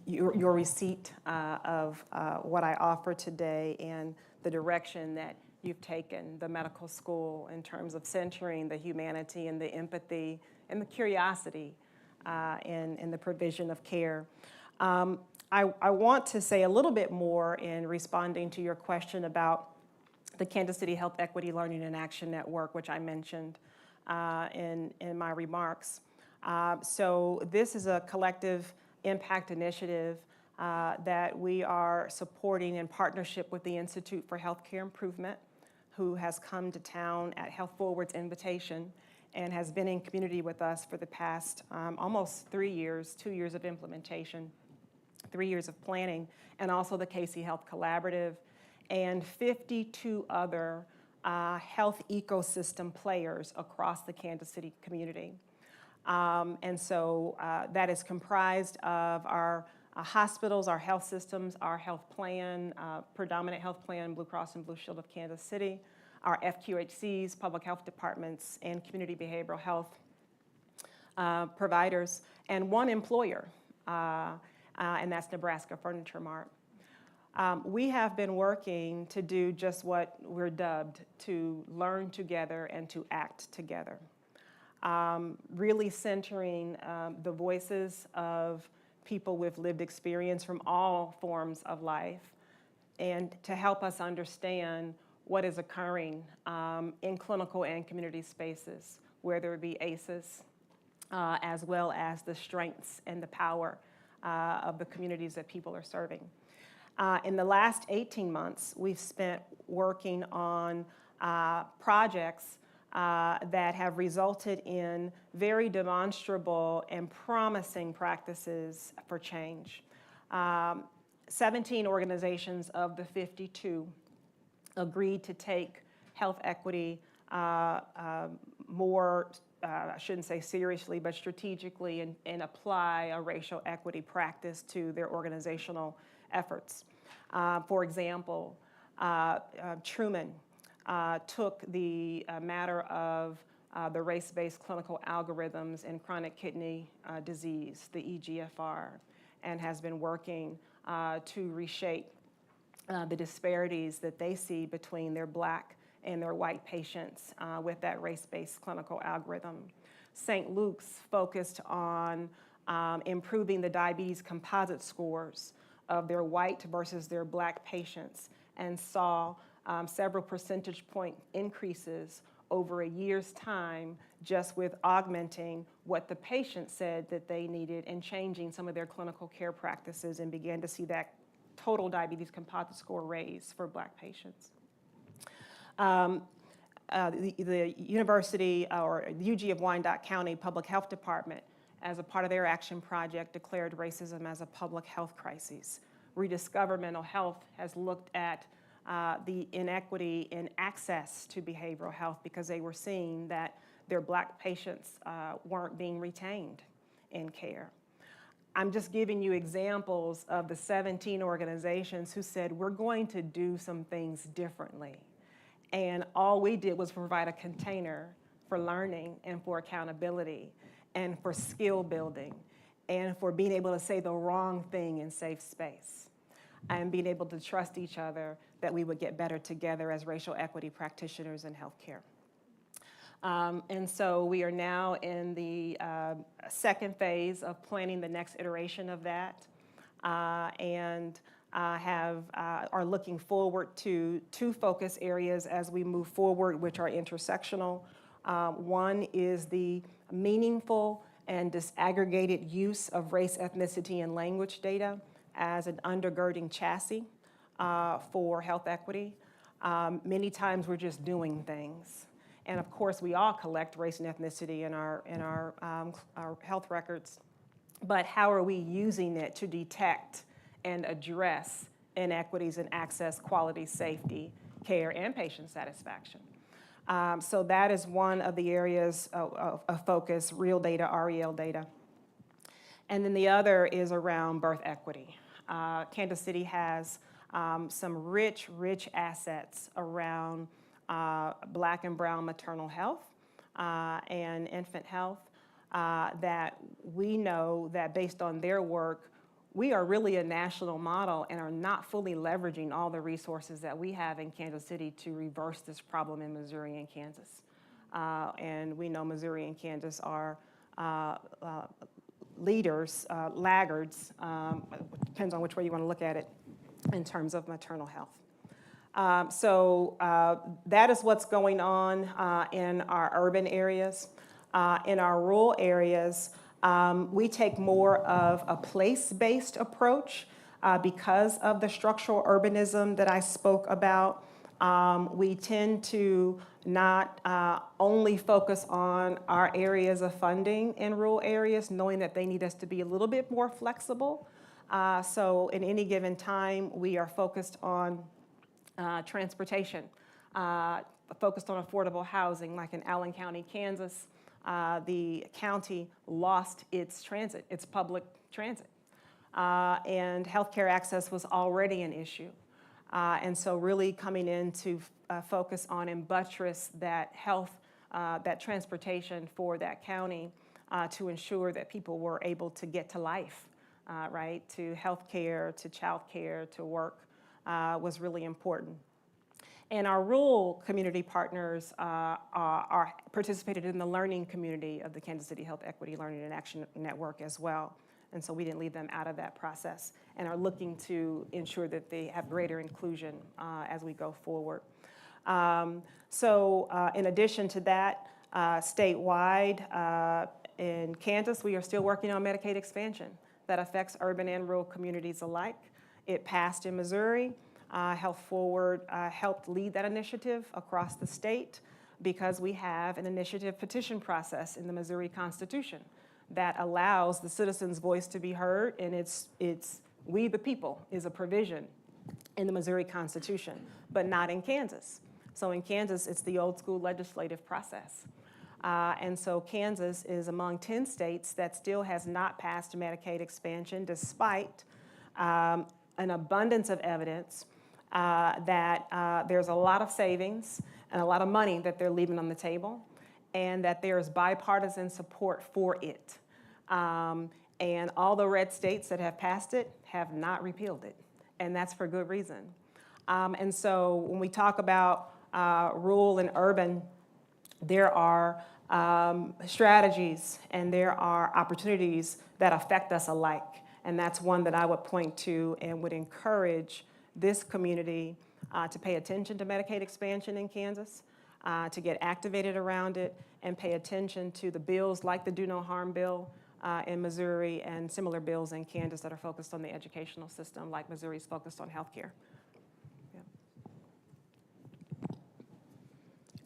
Speaker 5: your receipt of what I offer today and the direction that you've taken the medical school in terms of centering the humanity and the empathy and the curiosity in the provision of care. I want to say a little bit more in responding to your question about the Kansas City Health Equity Learning and Action Network, which I mentioned in my remarks. So this is a collective impact initiative that we are supporting in partnership with the Institute for Healthcare Improvement, who has come to town at Health Forward's invitation and has been in community with us for the past almost 3 years, 2 years of implementation, 3 years of planning, and also the KC Health Collaborative, and 52 other health ecosystem players across the Kansas City community. And so that is comprised of our hospitals, our health systems, our health plan, predominant health plan, Blue Cross and Blue Shield of Kansas City, our FQHCs, public health departments, and community behavioral health providers, and one employer, and that's Nebraska Furniture Mart. We have been working to do just what we're dubbed, to learn together and to act together. Really centering the voices of people with lived experience from all forms of life, and to help us understand what is occurring in clinical and community spaces, whether it be ACEs, as well as the strengths and the power of the communities that people are serving. In the last 18 months, we've spent working on projects that have resulted in very demonstrable and promising practices for change. 17 organizations of the 52 agreed to take health equity more, I shouldn't say seriously, but strategically, and apply a racial equity practice to their organizational efforts. For example, Truman took the matter of the race-based clinical algorithms in chronic kidney disease, the EGFR, and has been working to reshape the disparities that they see between their Black and their white patients with that race-based clinical algorithm. St. Luke's focused on improving the diabetes composite scores of their white versus their Black patients, and saw several percentage point increases over a year's time just with augmenting what the patient said that they needed and changing some of their clinical care practices, and began to see that total diabetes composite score raise for Black patients. The University, or the UG of Wyandotte County Public Health Department, as a part of their action project, declared racism as a public health crisis. Rediscover Mental Health has looked at the inequity in access to behavioral health because they were seeing that their Black patients weren't being retained in care. I'm just giving you examples of the 17 organizations who said, we're going to do some things differently. And all we did was provide a container for learning and for accountability and for skill building and for being able to say the wrong thing in safe space and being able to trust each other that we would get better together as racial equity practitioners in healthcare. And so we are now in the second phase of planning the next iteration of that, and are looking forward to 2 focus areas as we move forward, which are intersectional. One is the meaningful and disaggregated use of race, ethnicity, and language data as an undergirding chassis for health equity. Many times we're just doing things. And of course, we all collect race and ethnicity in our health records. But how are we using it to detect and address inequities in access, quality, safety, care, and patient satisfaction. So that is one of the areas of focus, real data, REL data. And then the other is around birth equity. Kansas City has some rich assets around Black and brown maternal health and infant health that we know that based on their work, we are really a national model and are not fully leveraging all the resources that we have in Kansas City to reverse this problem in Missouri and Kansas. And we know Missouri and Kansas are leaders, laggards, depends on which way you want to look at it, in terms of maternal health. So that is what's going on in our urban areas. In our rural areas, we take more of a place-based approach because of the structural urbanism that I spoke about. We tend to not only focus on our areas of funding in rural areas, knowing that they need us to be a little bit more flexible. So in any given time, we are focused on transportation, focused on affordable housing, like in Allen County, Kansas. The county lost its transit, its public transit, and healthcare access was already an issue. And so really coming in to focus on and buttress that health, that transportation for that county to ensure that people were able to get to life, right, to healthcare, to childcare, to work was really important. And our rural community partners are participated in the learning community of the Kansas City Health Equity Learning and Action Network as well. And so we didn't leave them out of that process and are looking to ensure that they have greater inclusion as we go forward. In addition to that, statewide in Kansas, we are still working on Medicaid expansion that affects urban and rural communities alike. It passed in Missouri. Health Forward helped lead that initiative across the state because we have an initiative petition process in the Missouri Constitution that allows the citizens' voice to be heard, and it's we the people is a provision in the Missouri Constitution, but not in Kansas. So in Kansas, it's the old school legislative process. And so Kansas is among 10 states that still has not passed Medicaid expansion despite an abundance of evidence that there's a lot of savings and a lot of money that they're leaving on the table, and that there is bipartisan support for it. And all the red states that have passed it have not repealed it, and that's for good reason. And so when we talk about rural and urban, there are strategies and there are opportunities that affect us alike, and that's one that I would point to and would encourage this community to pay attention to Medicaid expansion in Kansas, to get activated around it, and pay attention to the bills like the Do No Harm bill in Missouri and similar bills in Kansas that are focused on the educational system, like Missouri's focused on healthcare. Yeah.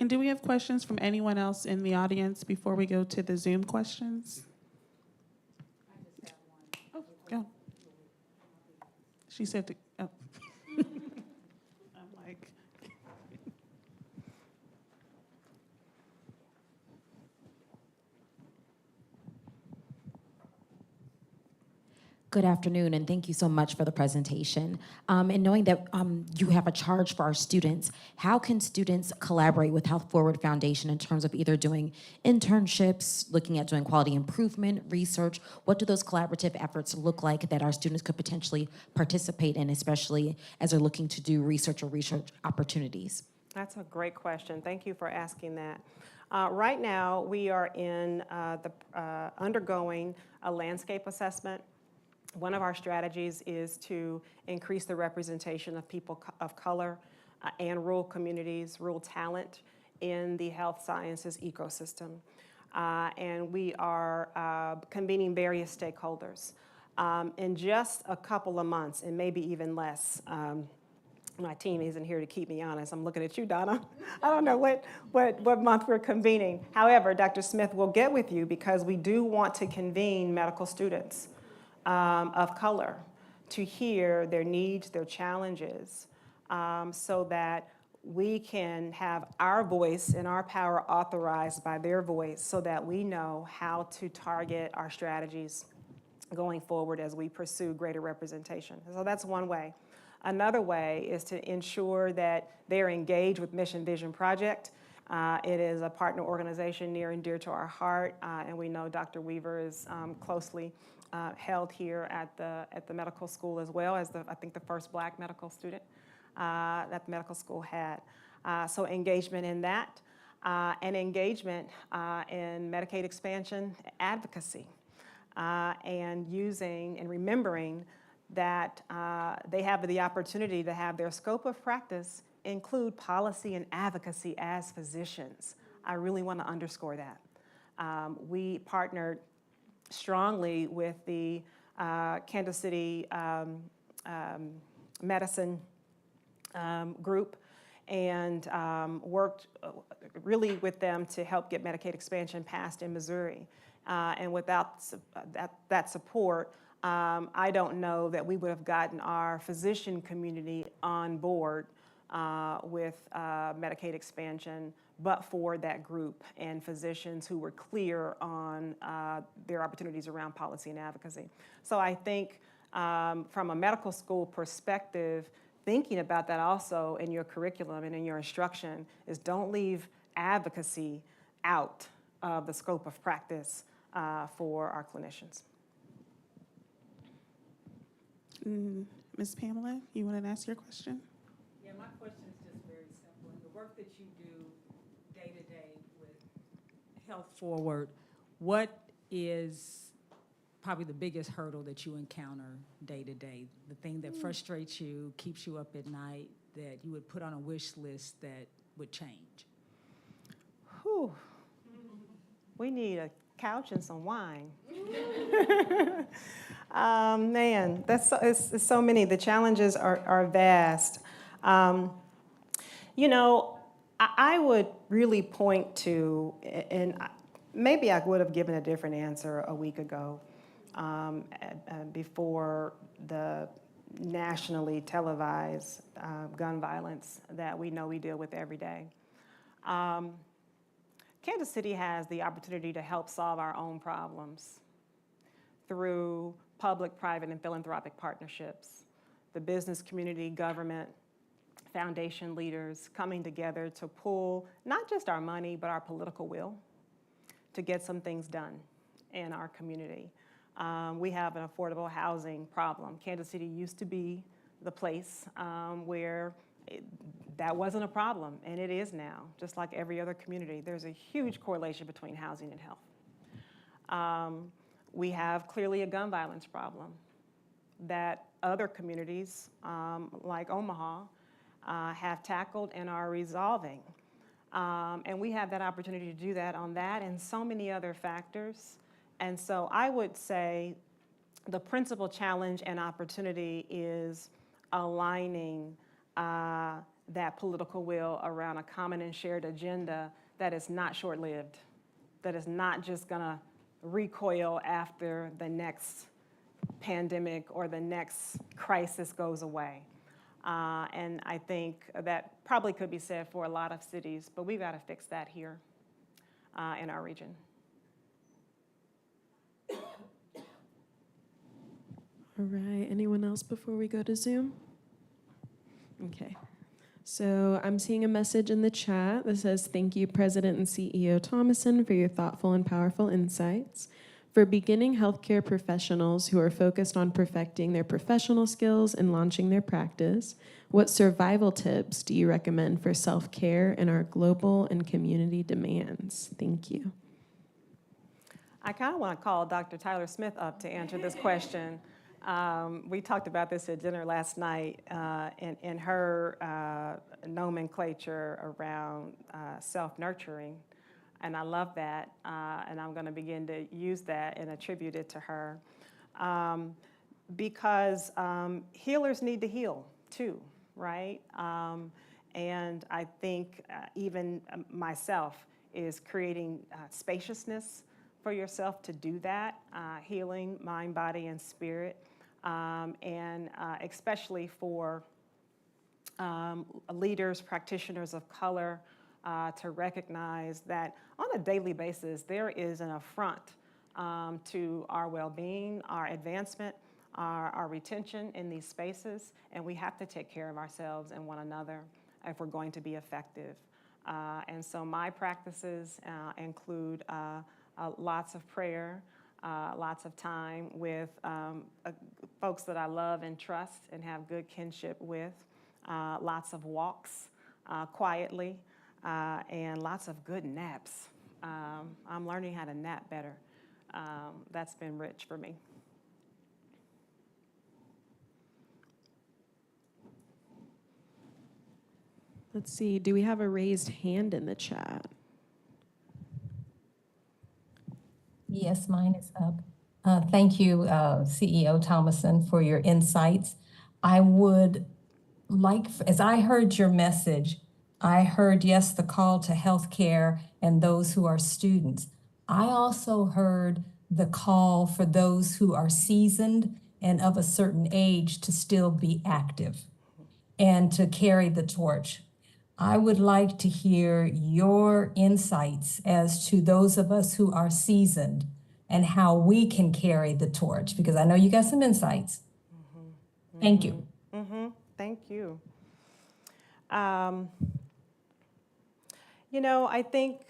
Speaker 4: And do we have questions from anyone else in the audience before we go to the Zoom questions?
Speaker 1: I just have one.
Speaker 4: Oh, go. She said to, oh. I'm like.
Speaker 6: Good afternoon, and thank you so much for the presentation. And knowing that you have a charge for our students, how can students collaborate with Health Forward Foundation in terms of either doing internships, looking at doing quality improvement, research? What do those collaborative efforts look like that our students could potentially participate in, especially as they're looking to do research or research opportunities?
Speaker 5: That's a great question. Thank you for asking that. Right now, we are undergoing a landscape assessment. One of our strategies is to increase the representation of people of color and rural communities, rural talent in the health sciences ecosystem. And we are convening various stakeholders. In just a couple of months, and maybe even less, my team isn't here to keep me honest. I'm looking at you, Donna. I don't know what month we're convening. However, Dr. Smith will get with you because we do want to convene medical students of color to hear their needs, their challenges, so that we can have our voice and our power authorized by their voice so that we know how to target our strategies going forward as we pursue greater representation. So that's one way. Another way is to ensure that they're engaged with Mission Vision Project. It is a partner organization near and dear to our heart, and we know Dr. Weaver is closely held here at the medical school as well as I think the first Black medical student that the medical school had. So engagement in that, and engagement in Medicaid expansion advocacy, and using and remembering that they have the opportunity to have their scope of practice include policy and advocacy as physicians. I really want to underscore that. We partnered strongly with the Kansas City Medicine group and worked really with them to help get Medicaid expansion passed in Missouri. And without that support, I don't know that we would have gotten our physician community on board with Medicaid expansion, but for that group and physicians who were clear on their opportunities around policy and advocacy. So I think from a medical school perspective, thinking about that also in your curriculum and in your instruction is don't leave advocacy out of the scope of practice for our clinicians.
Speaker 4: Ms. Pamela, you want to ask your question?
Speaker 7: Yeah, my question is just very simple. In the work that you do day to day with Health Forward, what is probably the biggest hurdle that you encounter day to day? The thing that frustrates you, keeps you up at night, that you would put on a wish list that would change?
Speaker 5: Whew. We need a couch and some wine. Man, it's so many. The challenges are vast. You know, I would really point to, and maybe I would have given a different answer a week ago before the nationally televised gun violence that we know we deal with every day. Kansas City has the opportunity to help solve our own problems through public, private, and philanthropic partnerships. The business community, government, foundation leaders coming together to pull not just our money, but our political will to get some things done in our community. We have an affordable housing problem. Kansas City used to be the place where that wasn't a problem, and it is now, just like every other community. There's a huge correlation between housing and health. We have clearly a gun violence problem that other communities, like Omaha, have tackled and are resolving. And we have that opportunity to do that on that and so many other factors. And so I would say the principal challenge and opportunity is aligning that political will around a common and shared agenda that is not short-lived, that is not just gonna recoil after the next pandemic or the next crisis goes away. And I think that probably could be said for a lot of cities, but we've got to fix that here in our region.
Speaker 8: All right, anyone else before we go to Zoom? Okay, so I'm seeing a message in the chat that says, thank you, President and CEO Thomason, for your thoughtful and powerful insights. For beginning healthcare professionals who are focused on perfecting their professional skills and launching their practice, what survival tips do you recommend for self-care in our global and community demands? Thank you.
Speaker 5: I kind of want to call Dr. Tyler Smith up to answer this question. We talked about this at dinner last night in her nomenclature around self-nurturing. And I love that, and I'm going to begin to use that and attribute it to her. Because healers need to heal too, right? And I think even myself is creating spaciousness for yourself to do that, healing mind, body, and spirit. and especially for leaders, practitioners of color, to recognize that on a daily basis, there is an affront to our well-being, our advancement, our retention in these spaces, and we have to take care of ourselves and one another if we're going to be effective. And so my practices include lots of prayer, lots of time with folks that I love and trust and have good kinship with, lots of walks quietly, and lots of good naps. I'm learning how to nap better. That's been rich for me.
Speaker 8: Let's see, do we have a raised hand in the chat?
Speaker 9: Yes, mine is up. Thank you, CEO Thomason, for your insights. I would like, as I heard your message, I heard, yes, the call to healthcare and those who are students. I also heard the call for those who are seasoned and of a certain age to still be active and to carry the torch. I would like to hear your insights as to those of us who are seasoned and how we can carry the torch, because I know you got some insights. Thank you.
Speaker 5: Thank you. You know, I think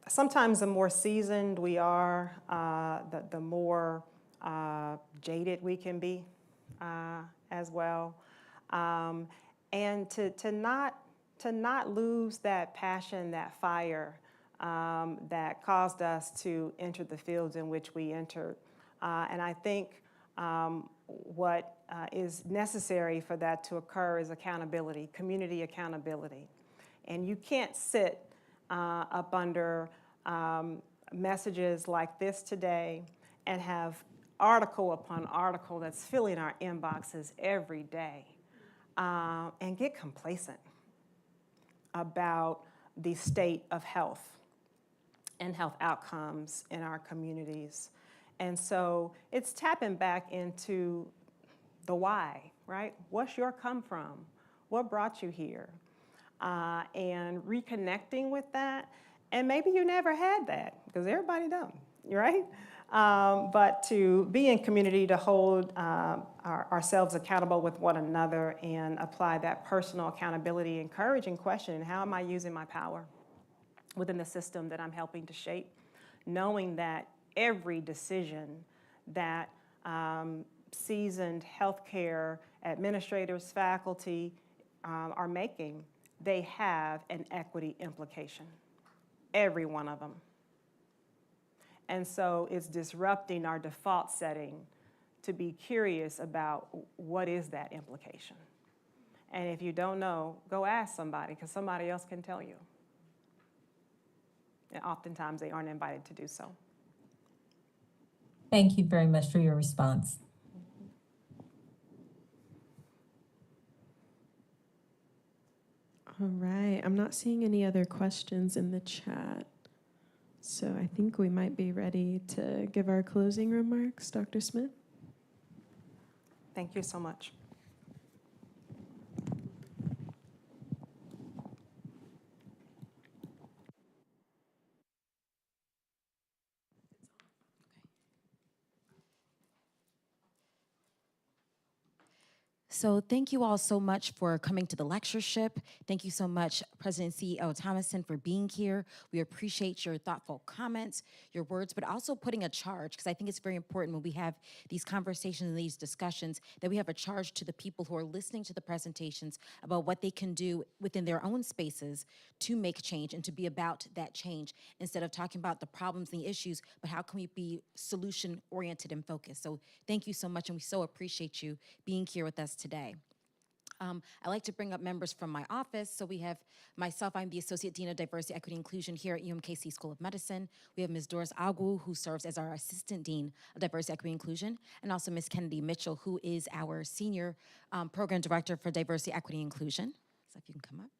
Speaker 5: sometimes the more seasoned we are, the more jaded we can be as well. And to not lose that passion, that fire that caused us to enter the fields in which we entered. And I think what is necessary for that to occur is accountability, community accountability. And you can't sit up under messages like this today and have article upon article that's filling our inboxes every day and get complacent about the state of health and health outcomes in our communities. And so it's tapping back into the why, right? What's your come from? What brought you here? And reconnecting with that. And maybe you never had that, because everybody don't, right? But to be in community, to hold ourselves accountable with one another and apply that personal accountability, encouraging question, how am I using my power within the system that I'm helping to shape? Knowing that every decision that seasoned healthcare administrators, faculty are making, they have an equity implication, every one of them. And so it's disrupting our default setting to be curious about what is that implication. And if you don't know, go ask somebody, because somebody else can tell you. And oftentimes they aren't invited to do so.
Speaker 9: Thank you very much for your response.
Speaker 8: All right, I'm not seeing any other questions in the chat. So I think we might be ready to give our closing remarks. Dr. Smith?
Speaker 5: Thank you so much.
Speaker 6: So thank you all so much for coming to the lectureship. Thank you so much, President and CEO Thomason, for being here. We appreciate your thoughtful comments, your words, but also putting a charge, because I think it's very important when we have these conversations and these discussions that we have a charge to the people who are listening to the presentations about what they can do within their own spaces to make change and to be about that change, instead of talking about the problems and the issues, but how can we be solution-oriented and focused. So thank you so much, and we so appreciate you being here with us today. I like to bring up members from my office. So we have myself, I'm the Associate Dean of Diversity, Equity, Inclusion here at UMKC School of Medicine. We have Ms. Doris Agwu, who serves as our Assistant Dean of Diversity, Equity, Inclusion, and also Ms. Kennedy Mitchell, who is our Senior Program Director for Diversity, Equity, Inclusion. So if you can come up.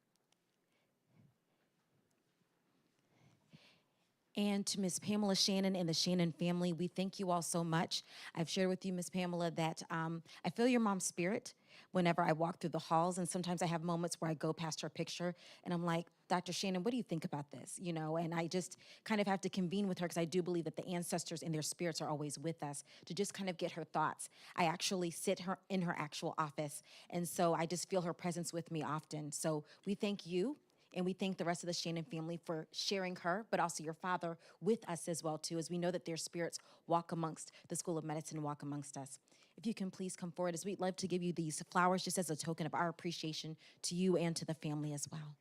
Speaker 6: And to Ms. Pamela Shannon and the Shannon family, we thank you all so much. I've shared with you, Ms. Pamela, that I feel your mom's spirit whenever I walk through the halls, and sometimes I have moments where I go past her picture and I'm like, Dr. Shannon, what do you think about this? You know, and I just kind of have to convene with her because I do believe that the ancestors and their spirits are always with us to just kind of get her thoughts. I actually sit her in her actual office, and so I just feel her presence with me often. So we thank you. And we thank the rest of the Shannon family for sharing her, but also your father with us as well, too, as we know that their spirits walk amongst the School of Medicine, walk amongst us. If you can please come forward, as we'd love to give you these flowers just as a token of our appreciation to you and to the family as well.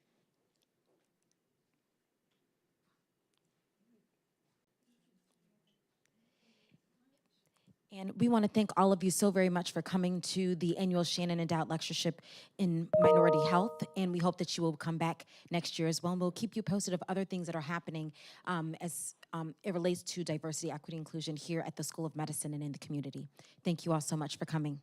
Speaker 6: And we want to thank all of you so very much for coming to the annual Shannon Endowed Lectureship in Minority Health. And we hope that you will come back next year as well. And we'll keep you posted of other things that are happening as it relates to diversity, equity, inclusion here at the School of Medicine and in the community. Thank you all so much for coming.